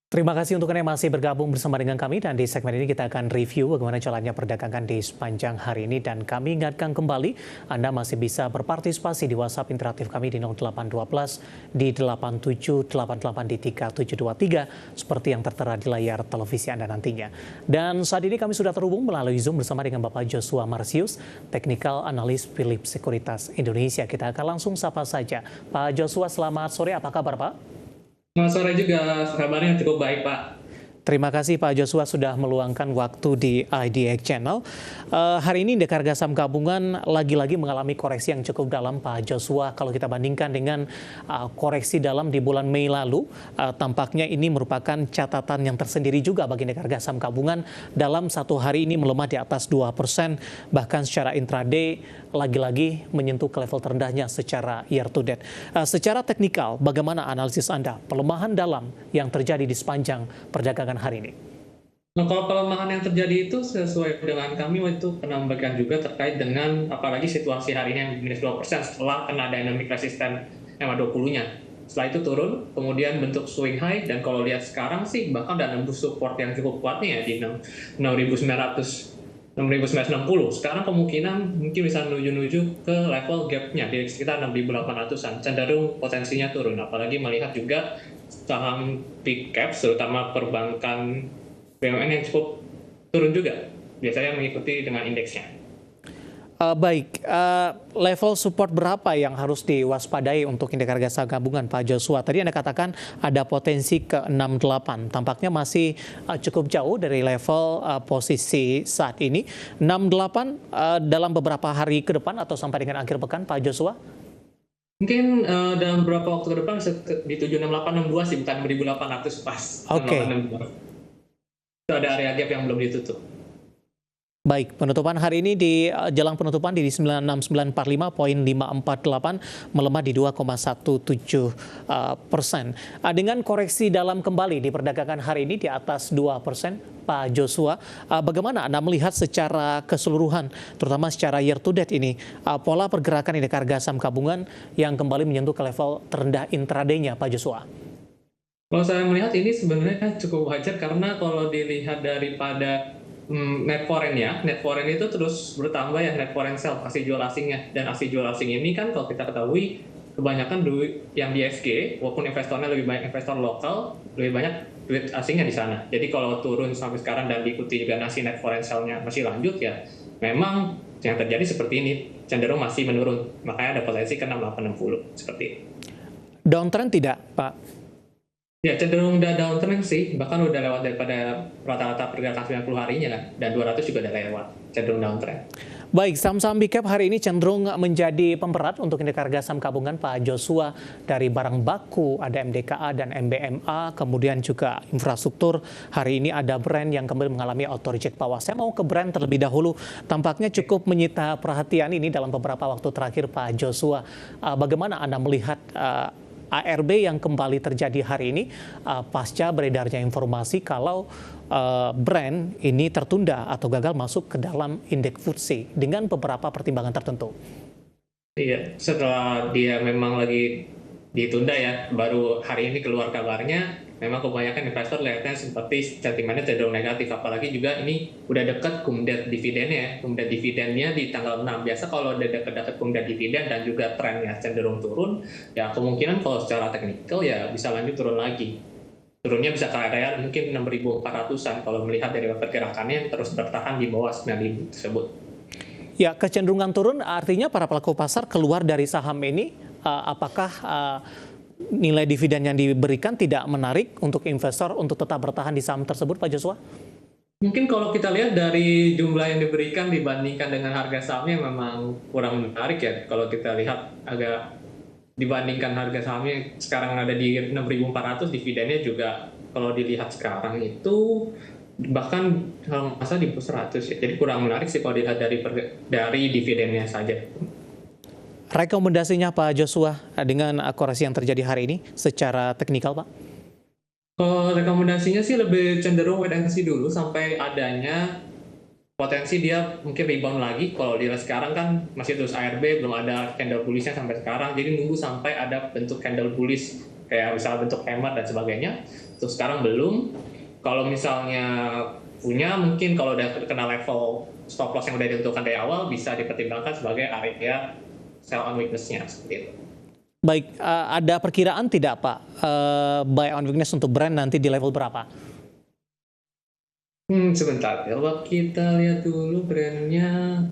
Terima kasih untuk Anda yang masih bergabung bersama dengan kami dan di segmen ini kita akan review bagaimana jalannya perdagangan di sepanjang hari ini dan kami ingatkan kembali Anda masih bisa berpartisipasi di WhatsApp interaktif kami di 0812 di 8788 di 3723 seperti yang tertera di layar televisi Anda nantinya. Dan saat ini kami sudah terhubung melalui Zoom bersama dengan Bapak Joshua Marsius, Technical Analyst Philips Sekuritas Indonesia. Kita akan langsung sapa saja. Pak Joshua, selamat sore. Apa kabar, Pak? Selamat sore juga, kabarnya cukup baik, Pak. Terima kasih Pak Joshua sudah meluangkan waktu di IDX Channel. Hari ini indeks harga saham gabungan lagi-lagi mengalami koreksi yang cukup dalam Pak Joshua. Kalau kita bandingkan dengan koreksi dalam di bulan Mei lalu, tampaknya ini merupakan catatan yang tersendiri juga bagi indeks harga saham gabungan. Dalam satu hari ini melemah di atas 2%, bahkan secara intraday lagi-lagi menyentuh ke level terendahnya secara year to date. Secara teknikal, bagaimana analisis Anda pelemahan dalam yang terjadi di sepanjang perdagangan hari ini? Nah, kalau pelemahan yang terjadi itu sesuai dengan kami waktu itu pernah memberikan juga terkait dengan apalagi situasi hari ini yang minus 2% setelah kena dynamic resistance MA20-nya. Setelah itu turun, kemudian bentuk swing high, dan kalau lihat sekarang sih bahkan udah nembus support yang cukup kuat nih ya di 6.960. Sekarang kemungkinan mungkin bisa menuju ke level gap-nya di sekitar 6.800-an. Cenderung potensinya turun, apalagi melihat juga saham big caps, terutama perbankan BUMN yang cukup turun juga, biasanya mengikuti dengan indeksnya. Level support berapa yang harus diwaspadai untuk indeks harga saham gabungan Pak Joshua? Tadi Anda katakan ada potensi ke 68, tampaknya masih cukup jauh dari level posisi saat ini. 68 dalam beberapa hari ke depan atau sampai dengan akhir pekan Pak Joshua? Mungkin dalam beberapa waktu ke depan bisa di 76862 sih, bukan 6.800 pas. Oke. Itu ada area gap yang belum ditutup. Baik, penutupan hari ini di jelang penutupan di 96945.548 melemah di 2,17%. Dengan koreksi dalam kembali di perdagangan hari ini di atas 2%, Pak Joshua, bagaimana Anda melihat secara keseluruhan, terutama secara year to date ini, pola pergerakan indeks harga saham gabungan yang kembali menyentuh ke level terendah intraday-nya, Pak Joshua? Kalau saya melihat ini sebenarnya cukup wajar karena kalau dilihat daripada net foreign itu terus bertambah ya, net foreign sell, aksi jual asingnya. Dan aksi jual asing ini kan kalau kita ketahui kebanyakan duit yang di SG, walaupun investornya lebih banyak investor lokal, lebih banyak duit asingnya di sana. Jadi kalau turun sampai sekarang dan diikuti juga nasi net foreign sell-nya masih lanjut ya, memang yang terjadi seperti ini, cenderung masih menurun. Makanya ada potensi ke 6860 seperti ini. Downtrend tidak, Pak? Ya, cenderung udah downtrend sih, bahkan udah lewat daripada rata-rata pergerakan 90 harinya kan, dan 200 juga udah lewat, cenderung downtrend. Baik, saham-saham big cap hari ini cenderung menjadi pemberat untuk indeks harga saham gabungan Pak Joshua. Dari barang baku, ada MDKA dan MBMA, kemudian juga infrastruktur. Hari ini ada brand yang kembali mengalami auto reject bawah. Saya mau ke brand terlebih dahulu. Tampaknya cukup menyita perhatian ini dalam beberapa waktu terakhir Pak Joshua. Bagaimana Anda melihat ARB yang kembali terjadi hari ini pasca beredarnya informasi kalau brand ini tertunda atau gagal masuk ke dalam indeks FTSE dengan beberapa pertimbangan tertentu. Iya, setelah dia memang lagi ditunda ya, baru hari ini keluar kabarnya, memang kebanyakan investor lihatnya seperti sentimennya cenderung negatif, apalagi juga ini udah dekat kumdet dividennya ya, kumdet dividennya di tanggal 6. Biasa kalau udah dekat kumdet dividen dan juga trennya cenderung turun, ya kemungkinan kalau secara teknikal ya bisa lanjut turun lagi. Turunnya bisa ke area mungkin 6.400-an kalau melihat dari pergerakannya terus bertahan di bawah 9.000 tersebut. Ya, kecenderungan turun artinya para pelaku pasar keluar dari saham ini, apakah nilai dividen yang diberikan tidak menarik untuk investor untuk tetap bertahan di saham tersebut, Pak Joshua? Mungkin kalau kita lihat dari jumlah yang diberikan dibandingkan dengan harga sahamnya memang kurang menarik ya. Kalau kita lihat agak dibandingkan harga sahamnya sekarang ada di 6.400, dividennya juga kalau dilihat sekarang itu bahkan kalau masa di 100 ya. Jadi kurang menarik sih kalau dilihat dari dividennya saja. Rekomendasinya Pak Joshua dengan koreksi yang terjadi hari ini secara teknikal, Pak? Kalau rekomendasinya sih lebih cenderung wait and see dulu sampai adanya potensi dia mungkin rebound lagi. Kalau dilihat sekarang kan masih terus ARB, belum ada candle bullishnya sampai sekarang. Jadi nunggu sampai ada bentuk candle bullish kayak misalnya bentuk hammer dan sebagainya. Untuk sekarang belum. Kalau misalnya punya, mungkin kalau udah kena level stop loss yang udah ditentukan dari awal, bisa dipertimbangkan sebagai area sell on weakness-nya seperti itu. Baik, ada perkiraan tidak Pak, buy on weakness untuk Brent nanti di level berapa? Sebentar, kalau kita lihat dulu brandnya,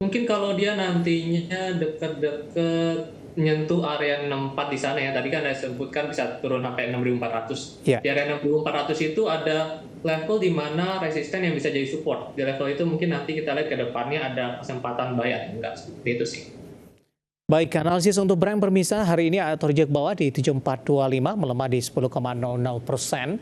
mungkin kalau dia nantinya dekat-dekat menyentuh area 64 di sana ya, tadi kan ada sebutkan bisa turun sampai 6.400. Ya. Di area 6.400 itu ada level di mana resisten yang bisa jadi support. Di level itu mungkin nanti kita lihat ke depannya ada kesempatan buy atau enggak, seperti itu sih. Baik, analisis untuk Brent bermisa hari ini terjek bawah di 7425, melemah di 10,00%,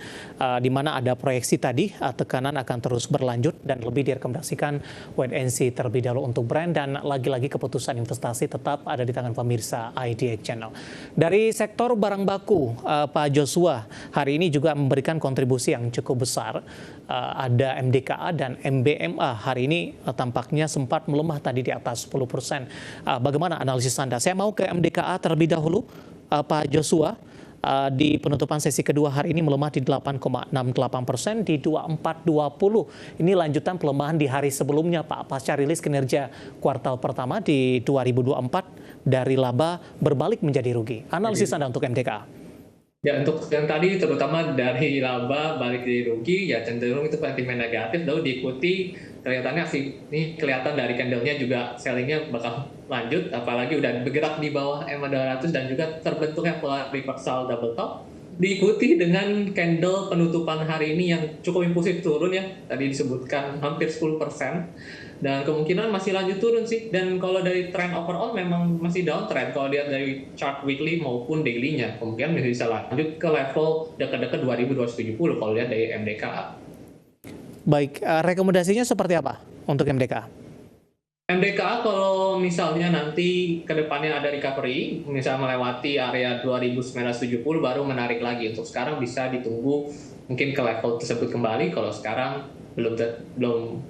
di mana ada proyeksi tadi tekanan akan terus berlanjut dan lebih direkomendasikan wait and see terlebih dahulu untuk Brent, dan lagi-lagi keputusan investasi tetap ada di tangan pemirsa IDX Channel. Dari sektor barang baku, Pak Joshua hari ini juga memberikan kontribusi yang cukup besar. Ada MDKA dan MBMA hari ini tampaknya sempat melemah tadi di atas 10%. Bagaimana analisis Anda? Saya mau ke MDKA terlebih dahulu, Pak Joshua. Di penutupan sesi kedua hari ini melemah di 8,68% di 2420. Ini lanjutan pelemahan di hari sebelumnya, Pak, pasca rilis kinerja kuartal pertama di 2024 dari laba berbalik menjadi rugi. Analisis Anda untuk MDKA? Ya, untuk yang tadi terutama dari laba balik jadi rugi, ya cenderung itu sentimen negatif, lalu diikuti kelihatannya ini kelihatan dari candle-nya juga sellingnya bakal lanjut, apalagi udah bergerak di bawah EMA 200 dan juga terbentuknya pola reversal double top, diikuti dengan candle penutupan hari ini yang cukup impulsif turun ya, tadi disebutkan hampir 10%. Dan kemungkinan masih lanjut turun sih. Dan kalau dari trend overall memang masih downtrend. Kalau lihat dari chart weekly maupun daily-nya, kemungkinan bisa lanjut ke level dekat-dekat 2270 kalau lihat dari MDKA. Baik, rekomendasinya seperti apa untuk MDKA? MDKA kalau misalnya nanti ke depannya ada recovery, misalnya melewati area 2970 baru menarik lagi. Untuk sekarang bisa ditunggu mungkin ke level tersebut kembali. Kalau sekarang belum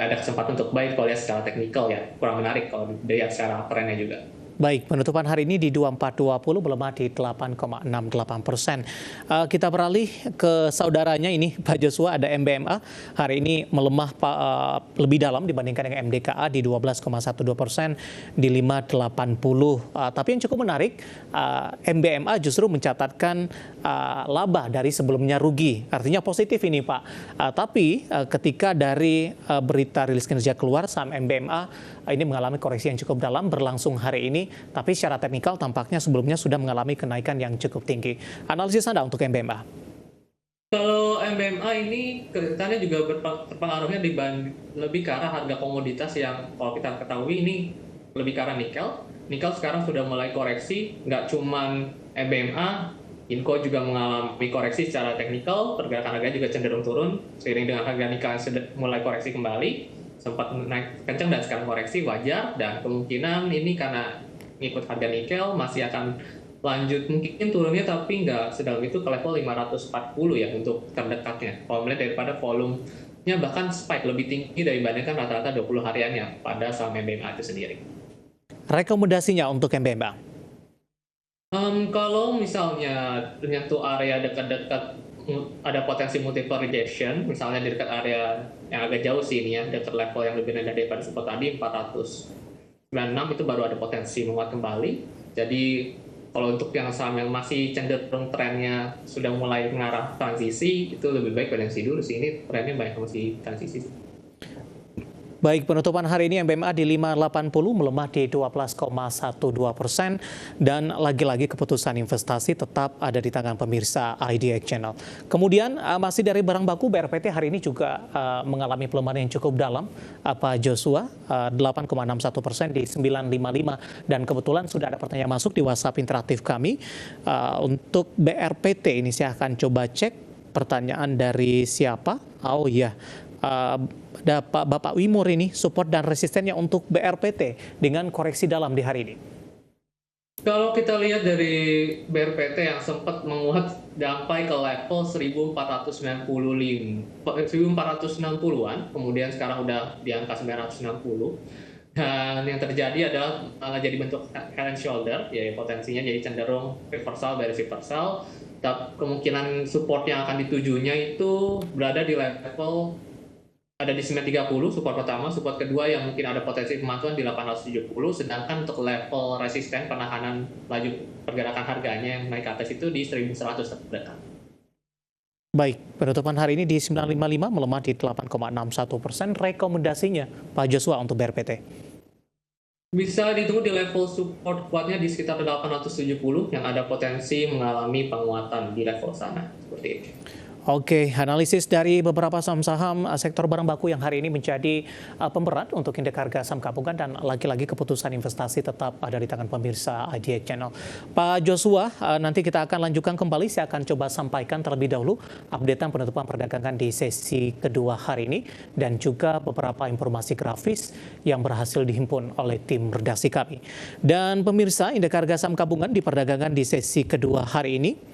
ada kesempatan untuk buy kalau lihat secara teknikal ya, kurang menarik kalau dilihat secara trennya juga. Baik, penutupan hari ini di 2420 melemah di 8,68%. Kita beralih ke saudaranya ini, Pak Joshua, ada MBMA. Hari ini melemah lebih dalam dibandingkan dengan MDKA di 12,12% di 580. Tapi yang cukup menarik, MBMA justru mencatatkan laba dari sebelumnya rugi. Artinya positif ini, Pak. Tapi ketika dari berita rilis kinerja keluar, saham MBMA ini mengalami koreksi yang cukup dalam berlangsung hari ini, tapi secara teknikal tampaknya sebelumnya sudah mengalami kenaikan yang cukup tinggi. Analisis Anda untuk MBMA? Kalau MBMA ini kelihatannya juga terpengaruhnya lebih ke arah harga komoditas yang kalau kita ketahui ini lebih ke arah nikel. Nikel sekarang sudah mulai koreksi, nggak cuman MBMA, Inco juga mengalami koreksi secara teknikal, pergerakan harga juga cenderung turun, seiring dengan harga nikel mulai koreksi kembali, sempat naik kencang dan sekarang koreksi wajar, dan kemungkinan ini karena ngikut harga nikel masih akan lanjut mungkin turunnya, tapi nggak sedalam itu ke level 540 ya untuk terdekatnya. Kalau melihat daripada volumenya bahkan spike lebih tinggi dibandingkan rata-rata 20 hariannya pada saham MBMA itu sendiri. Rekomendasinya untuk MBMA? Kalau misalnya menyentuh area dekat-dekat ada potensi multiple rejection, misalnya di dekat area yang agak jauh sih ini ya, dekat level yang lebih rendah daripada support tadi 496, itu baru ada potensi menguat kembali. Jadi kalau untuk yang saham yang masih cenderung trennya sudah mulai mengarah transisi, itu lebih baik potensi dulu sih. Ini trennya banyak masih transisi. Baik, penutupan hari ini MBMA di 580 melemah di 12,12%, dan lagi-lagi keputusan investasi tetap ada di tangan pemirsa IDX Channel. Kemudian masih dari barang baku, BRPT hari ini juga mengalami pelemahan yang cukup dalam, Pak Joshua, 8,61% di 955, dan kebetulan sudah ada pertanyaan masuk di WhatsApp interaktif kami. Untuk BRPT ini saya akan coba cek pertanyaan dari siapa. Oh iya, ada Bapak Wimur ini, support dan resistennya untuk BRPT dengan koreksi dalam di hari ini. Kalau kita lihat dari BRPT yang sempat menguat sampai ke level 1490-an, kemudian sekarang udah di angka 960. Dan yang terjadi adalah malah jadi bentuk head and shoulder, ya potensinya jadi cenderung reversal dari reversal. Dan kemungkinan support yang akan ditujunya itu berada di level ada di 930 support pertama, support kedua yang mungkin ada potensi pemantuan di 870, sedangkan untuk level resisten penahanan laju pergerakan harganya yang naik ke atas itu di 1100 terdekat. Baik, penutupan hari ini di 955 melemah di 8,61%. Rekomendasinya Pak Joshua untuk BRPT? Bisa ditunggu di level support kuatnya di sekitar 870 yang ada potensi mengalami penguatan di level sana. Seperti itu. Oke, analisis dari beberapa saham-saham sektor barang baku yang hari ini menjadi pemberat untuk indeks harga saham gabungan, dan lagi-lagi keputusan investasi tetap ada di tangan pemirsa IDX Channel. Pak Joshua, nanti kita akan lanjutkan kembali. Saya akan coba sampaikan terlebih dahulu updatean penutupan perdagangan di sesi kedua hari ini dan juga beberapa informasi grafis yang berhasil dihimpun oleh tim redaksi kami. Dan pemirsa, indeks harga saham gabungan di perdagangan di sesi kedua hari ini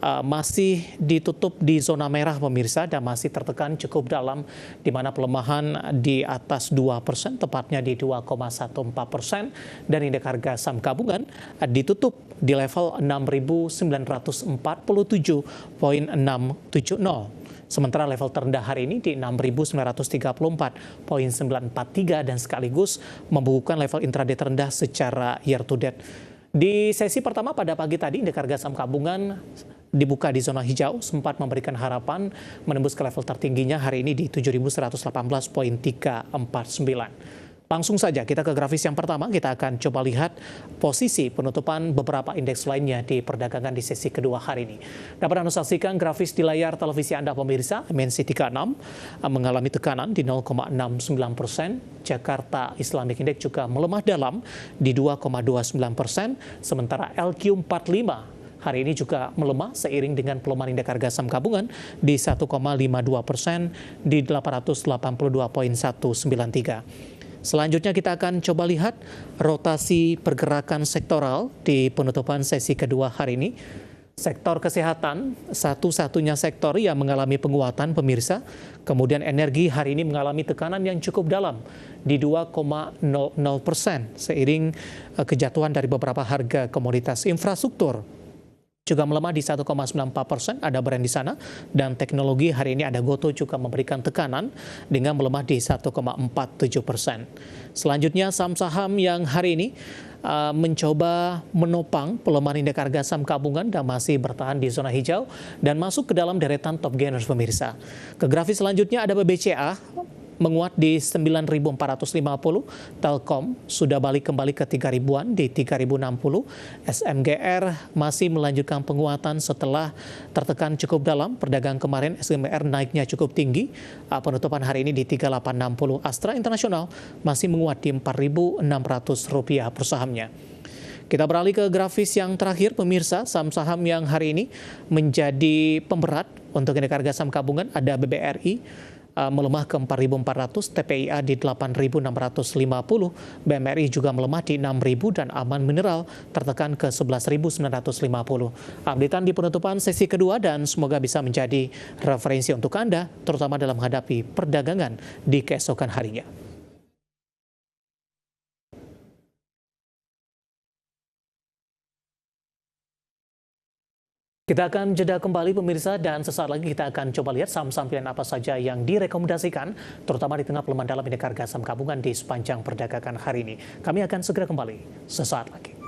masih ditutup di zona merah pemirsa dan masih tertekan cukup dalam, di mana pelemahan di atas 2%, tepatnya di 2,14%, dan indeks harga saham gabungan ditutup di level 6.947,670. Sementara level terendah hari ini di 6.934,943 dan sekaligus membukukan level intraday terendah secara year to date. Di sesi pertama pada pagi tadi, indeks harga saham gabungan dibuka di zona hijau, sempat memberikan harapan menembus ke level tertingginya hari ini di 7.118,349. Langsung saja kita ke grafis yang pertama, kita akan coba lihat posisi penutupan beberapa indeks lainnya di perdagangan di sesi kedua hari ini. Dapat Anda saksikan grafis di layar televisi Anda pemirsa, MNC 36 mengalami tekanan di 0,69%, Jakarta Islamic Index juga melemah dalam di 2,29%, sementara LQ45 hari ini juga melemah seiring dengan pelemahan indeks harga saham gabungan di 1,52% di 882,193. Selanjutnya kita akan coba lihat rotasi pergerakan sektoral di penutupan sesi kedua hari ini. Sektor kesehatan, satu-satunya sektor yang mengalami penguatan pemirsa. Kemudian energi hari ini mengalami tekanan yang cukup dalam di 2,00% seiring kejatuhan dari beberapa harga komoditas. Infrastruktur juga melemah di 1,94%, ada brand di sana, dan teknologi hari ini ada Goto juga memberikan tekanan dengan melemah di 1,47%. Selanjutnya saham-saham yang hari ini mencoba menopang pelemahan indeks harga saham gabungan dan masih bertahan di zona hijau dan masuk ke dalam deretan top gainers pemirsa. Ke grafis selanjutnya ada BBCA menguat di 9.450, Telkom sudah balik kembali ke 3.000-an di 3.060, SMGR masih melanjutkan penguatan setelah tertekan cukup dalam. Perdagangan kemarin SMGR naiknya cukup tinggi, penutupan hari ini di 3.860. Astra Internasional masih menguat di Rp4.600 per sahamnya. Kita beralih ke grafis yang terakhir pemirsa, saham-saham yang hari ini menjadi pemberat untuk indeks harga saham gabungan. Ada BBRI melemah ke 4.400, TPIA di 8.650, BMRI juga melemah di 6.000 dan Aman Mineral tertekan ke 11.950. Updatean di penutupan sesi kedua dan semoga bisa menjadi referensi untuk Anda, terutama dalam menghadapi perdagangan di keesokan harinya. Kita akan jeda kembali pemirsa dan sesaat lagi kita akan coba lihat saham-saham pilihan apa saja yang direkomendasikan terutama di tengah pelemahan dalam indeks harga saham gabungan di sepanjang perdagangan hari ini. Kami akan segera kembali sesaat lagi.